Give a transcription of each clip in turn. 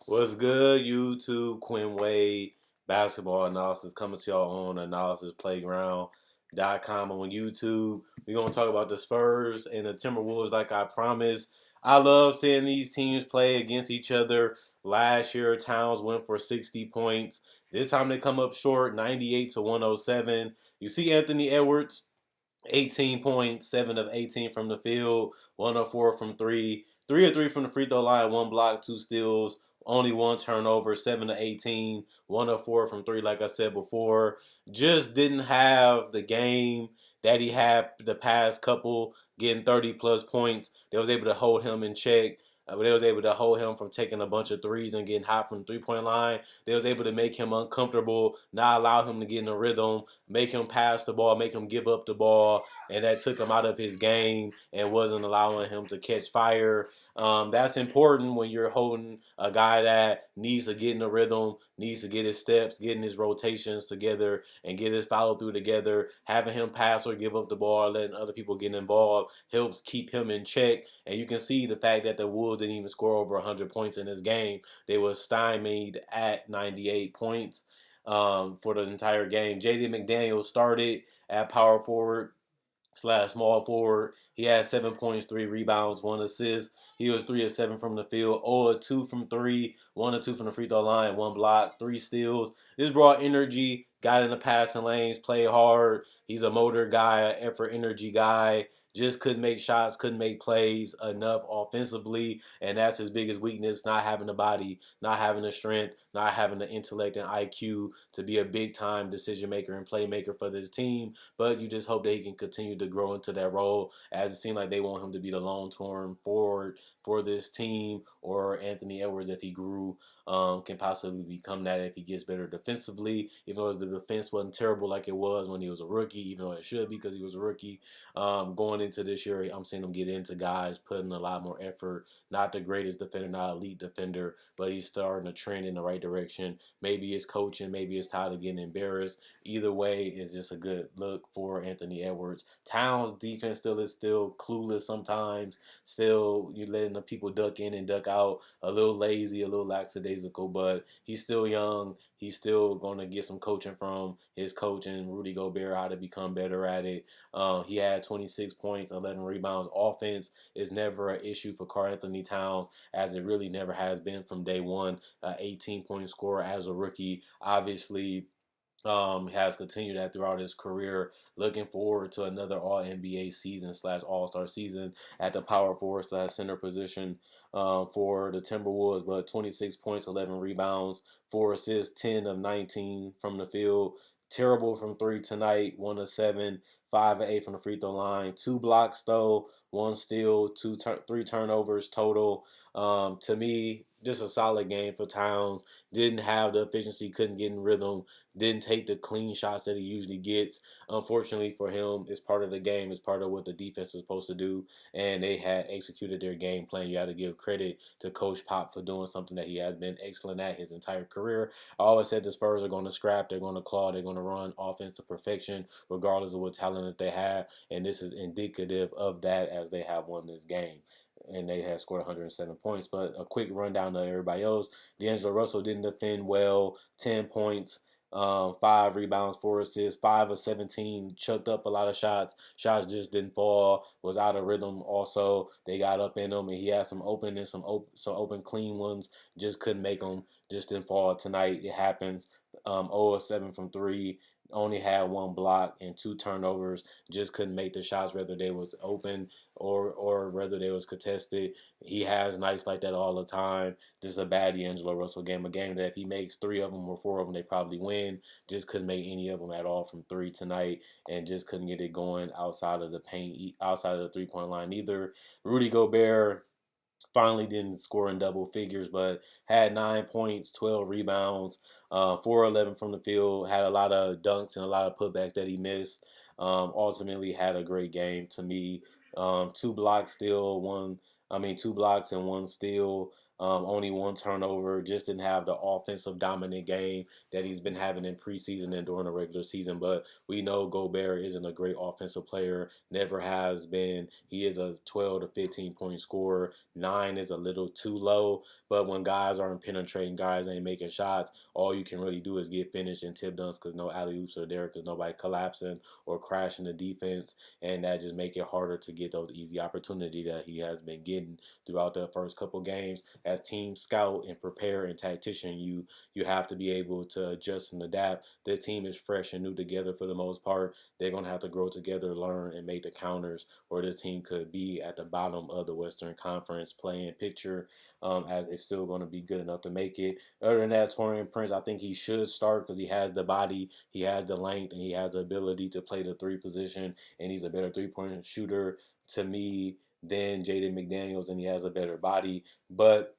What's good, YouTube? Quinn Wade, basketball analysis coming to y'all on analysisplayground.com on YouTube. We're going to talk about the Spurs and the Timberwolves like I promised. I love seeing these teams play against each other. Last year, Towns went for 60 points. This time they come up short, 98 to 107. You see Anthony Edwards, 18 points, 7 of 18 from the field, 104 from three, 3 of 3 from the free throw line, 1 block, 2 steals, only 1 turnover, 7 to 18, 104 from three, like I said before. Just didn't have the game that he had the past couple, getting 30 plus points. They was able to hold him in check. They was able to hold him from taking a bunch of threes and getting hot from the 3-point line. They was able to make him uncomfortable, not allow him to get in a rhythm, make him pass the ball, make him give up the ball, and that took him out of his game and wasn't allowing him to catch fire. That's important when you're holding a guy that needs to get in the rhythm, needs to get his steps, getting his rotations together, and get his follow through together. Having him pass or give up the ball, letting other people get involved helps keep him in check. And you can see the fact that the Wolves didn't even score over 100 points in this game. They were stymied at 98 points for the entire game. J.D. McDaniels started at power forward slash small forward. He had 7 points, 3 rebounds, 1 assist. He was 3 of 7 from the field, 0 of 2 from 3, 1 of 2 from the free throw line, 1 block, 3 steals. This brought energy, got in the passing lanes, played hard. He's a motor guy, an effort energy guy. Just couldn't make shots, couldn't make plays enough offensively, and that's his biggest weakness, not having the body, not having the strength, not having the intellect and IQ to be a big-time decision maker and playmaker for this team. But you just hope that he can continue to grow into that role, as it seems like they want him to be the long-term forward for this team, or Anthony Edwards, if he grew, can possibly become that if he gets better defensively. Even though the defense wasn't terrible like it was when he was a rookie, even though it should be because he was a rookie. Going into this year, I'm seeing him get into guys putting a lot more effort. Not the greatest defender, not elite defender, but he's starting to trend in the right direction. Maybe it's coaching, maybe it's tired of getting embarrassed. Either way, it's just a good look for Anthony Edwards. Towns' defense still clueless sometimes. Still, you letting the people duck in and duck out. A little lazy, a little lackadaisical, but he's still young. He's still going to get some coaching from his coach and Rudy Gobert how to become better at it. He had 26 points, 11 rebounds. Offense is never an issue for Karl Anthony Towns, as it really never has been from day one. 18-point scorer as a rookie. Obviously, has continued that throughout his career. Looking forward to another All NBA season slash All Star season at the power forward slash center position for the Timberwolves. But 26 points, 11 rebounds, 4 assists, 10 of 19 from the field. Terrible from three tonight, 1 of 7, 5 of 8 from the free throw line. 2 blocks though, 1 steal, 3 turnovers total. To me, just a solid game for Towns. Didn't have the efficiency, couldn't get in rhythm, didn't take the clean shots that he usually gets. Unfortunately for him, it's part of the game. It's part of what the defense is supposed to do, and they had executed their game plan. You got to give credit to Coach Pop for doing something that he has been excellent at his entire career. I always said the Spurs are going to scrap, they're going to claw, they're going to run offense to perfection, regardless of what talent that they have, and this is indicative of that as they have won this game and they had scored 107 points. But a quick rundown of everybody else. D'Angelo Russell didn't defend well, 10 points, 5 rebounds, 4 assists, 5 of 17, chucked up a lot of shots. Shots just didn't fall. Was out of rhythm. Also, they got up in him, and he had some open and some open clean ones. Just couldn't make them. Just didn't fall tonight. It happens. 0 of 7 from three. Only had 1 block and 2 turnovers. Just couldn't make the shots, whether they was open or whether they was contested. He has nights like that all the time. Just a bad D'Angelo Russell game. A game that if he makes 3 of them or 4 of them, they probably win. Just couldn't make any of them at all from 3 tonight, and just couldn't get it going outside of the paint, outside of the 3-point line either. Rudy Gobert finally didn't score in double figures, but had 9 points, 12 rebounds, 4-11 from the field, had a lot of dunks and a lot of putbacks that he missed. Ultimately had a great game to me. 2 blocks still, 2 blocks and 1 steal. Only 1 turnover. Just didn't have the offensive dominant game that he's been having in preseason and during the regular season. But we know Gobert isn't a great offensive player. Never has been. He is a 12 to 15 point scorer. 9 is a little too low. But when guys aren't penetrating, guys ain't making shots, all you can really do is get finished and tip dunks because no alley oops are there because nobody collapsing or crashing the defense, and that just make it harder to get those easy opportunity that he has been getting throughout the first couple games. As team scout and prepare and tactician, you have to be able to adjust and adapt. This team is fresh and new together for the most part. They're gonna have to grow together, learn, and make the counters, or this team could be at the bottom of the Western Conference playing picture. As it's still going to be good enough to make it. Other than that, Torian Prince, I think he should start because he has the body, he has the length, and he has the ability to play the three position, and he's a better 3 point shooter to me than Jaden McDaniels, and he has a better body. But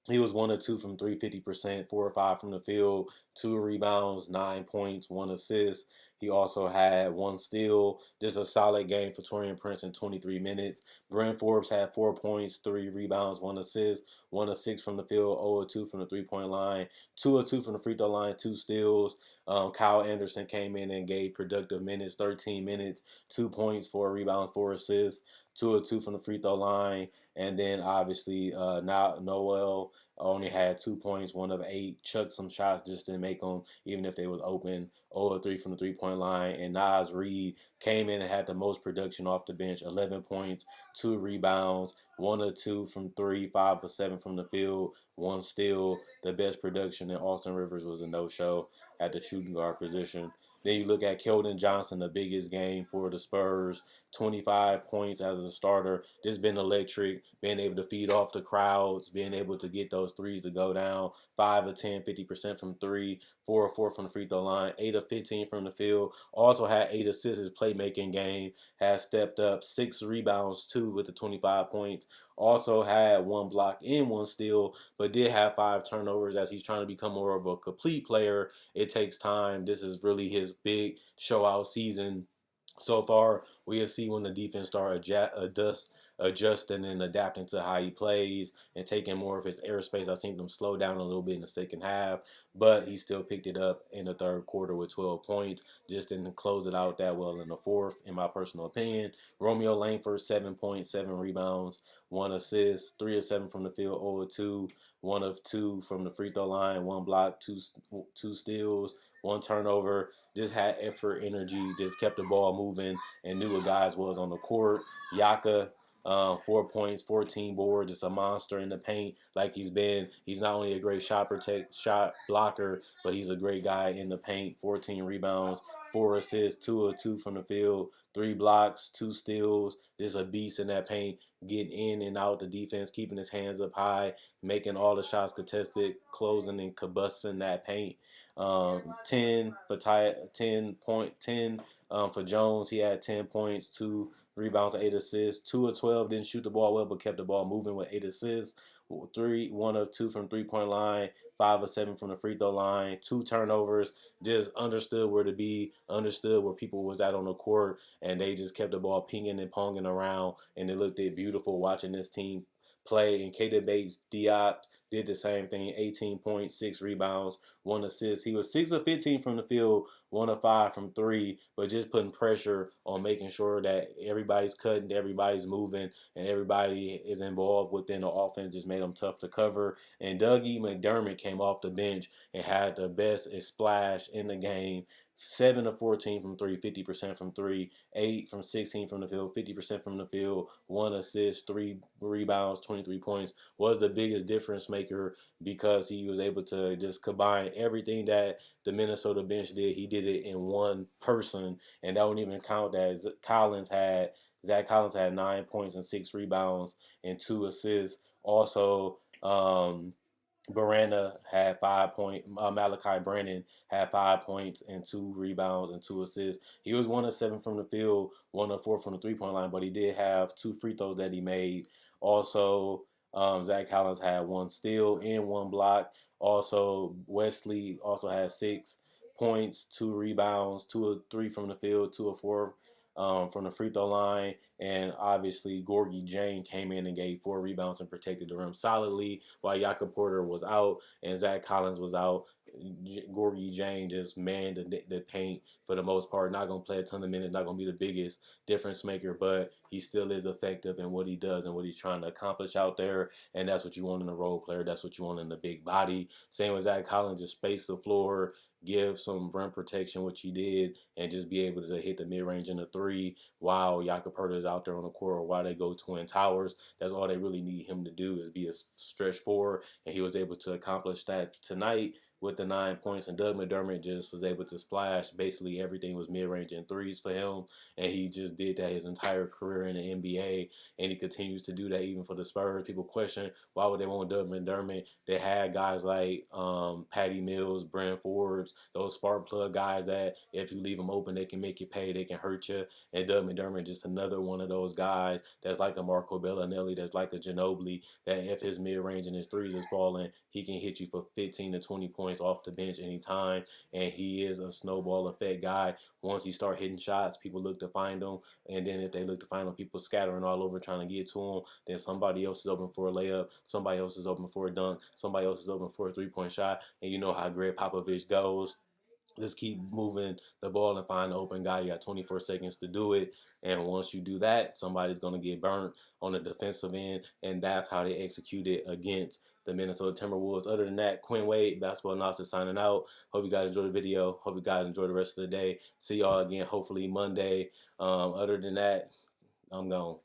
he was 1 or 2 from 350%, 4 or 5 from the field, 2 rebounds, 9 points, 1 assist. He also had 1 steal. Just a solid game for Torian Prince in 23 minutes. Brent Forbes had 4 points, 3 rebounds, 1 assist, 1 of 6 from the field, 0 or 2 from the 3 point line, 2 or 2 from the free throw line, 2 steals. Kyle Anderson came in and gave productive minutes, 13 minutes, 2 points, 4 rebounds, 4 assists, 2 or 2 from the free throw line. And then obviously now Noel only had 2 points, 1 of 8, chucked some shots, just didn't make them, even if they was open. 0 or 3 from the 3 point line. And Nas Reed came in and had the most production off the bench, 11 points, 2 rebounds, 1 or 2 from three, 5 or 7 from the field, 1 steal. The best production. And Austin Rivers was a no-show at the shooting guard position. Then you look at Keldon Johnson, the biggest game for the Spurs, 25 points as a starter. Just been electric, being able to feed off the crowds, being able to get those threes to go down. 5 of 10, 50% from three, 4 of 4 from the free throw line, 8 of 15 from the field. Also had 8 assists his playmaking game, has stepped up, 6 rebounds too with the 25 points. Also had 1 block and 1 steal, but did have 5 turnovers as he's trying to become more of a complete player. It takes time. This is really his big show out season so far. We'll see when the defense start adjusting and adapting to how he plays and taking more of his airspace. I seen them slow down a little bit in the second half, but he still picked it up in the third quarter with 12 points. Just didn't close it out that well in the fourth, in my personal opinion. Romeo Langford, 7 points, 7 rebounds, 1 assist, 3 of 7 from the field, 0 of 2, 1 of 2 from the free throw line, 1 block, two steals, 1 turnover. Just had effort, energy, just kept the ball moving and knew what guys was on the court. Yaka, 4 points, 14 boards, just a monster in the paint. Like he's been, he's not only a great shot blocker, but he's a great guy in the paint. 14 rebounds, 4 assists, 2 of 2 from the field, 3 blocks, 2 steals. Just a beast in that paint, getting in and out the defense, keeping his hands up high, making all the shots contested, closing and combusting that paint. 10 for 10 for Jones. He had 10 points, 2 rebounds, 8 assists. 2 of 12 didn't shoot the ball well, but kept the ball moving with 8 assists. 1 of 2 from 3 point line, 5 of 7 from the free throw line. 2 turnovers. Just understood where to be, understood where people was at on the court, and they just kept the ball pinging and ponging around, and it looked beautiful watching this team play. And Kata Bates Diop did the same thing, 18 points, 6 rebounds, 1 assist. He was 6 of 15 from the field, 1 of 5 from three, but just putting pressure on making sure that everybody's cutting, everybody's moving, and everybody is involved within the offense. Just made them tough to cover. And Dougie McDermott came off the bench and had the best splash in the game. 7 of 14 from three, 50% from three, 8 from 16 from the field, 50% from the field, 1 assist, 3 rebounds, 23 points. Was the biggest difference maker because he was able to just combine everything that the Minnesota bench did. He did it in one person, and that wouldn't even count that Zach Collins had 9 points and 6 rebounds and 2 assists. Also, Baranda had 5 points. Malachi Brannon had 5 points and 2 rebounds and 2 assists. He was 1 of 7 from the field, 1 of 4 from the 3 point line, but he did have 2 free throws that he made. Also, Zach Collins had 1 steal and 1 block. Also, Wesley also had 6 points, 2 rebounds, 2 of 3 from the field, 2 of 4 from the free throw line. And obviously, Gorgie Jane came in and gave 4 rebounds and protected the rim solidly while Jakob Porter was out and Zach Collins was out. Gorgie Jane just manned the paint for the most part. Not going to play a ton of minutes, not going to be the biggest difference maker, but he still is effective in what he does and what he's trying to accomplish out there. And that's what you want in a role player. That's what you want in the big body. Same with Zach Collins, just space the floor, give some rim protection, which he did, and just be able to hit the mid range in the three while Jakob Pertl is out there on the court or while they go Twin Towers. That's all they really need him to do is be a stretch four, and he was able to accomplish that tonight with the 9 points. And Doug McDermott just was able to splash. Basically, everything was mid range and threes for him, and he just did that his entire career in the NBA, and he continues to do that even for the Spurs. People question why would they want Doug McDermott. They had guys like Patty Mills, Brent Forbes, those spark plug guys that if you leave them open, they can make you pay, they can hurt you. And Doug McDermott just another one of those guys that's like a Marco Bellinelli, that's like a Ginobili, that if his mid range and his threes is falling, he can hit you for 15 to 20 points off the bench anytime. And he is a snowball effect guy. Once he start hitting shots, people look to find him. And then if they look to find him, people scattering all over trying to get to him. Then somebody else is open for a layup. Somebody else is open for a dunk. Somebody else is open for a three-point shot. And you know how Greg Popovich goes. Just keep moving the ball and find the open guy. You got 24 seconds to do it. And once you do that, somebody's going to get burnt on the defensive end. And that's how they execute it against the Minnesota Timberwolves. Other than that, Quinn Wade, Basketball Analysis signing out. Hope you guys enjoy the video. Hope you guys enjoy the rest of the day. See y'all again hopefully Monday. Other than that, I'm gone.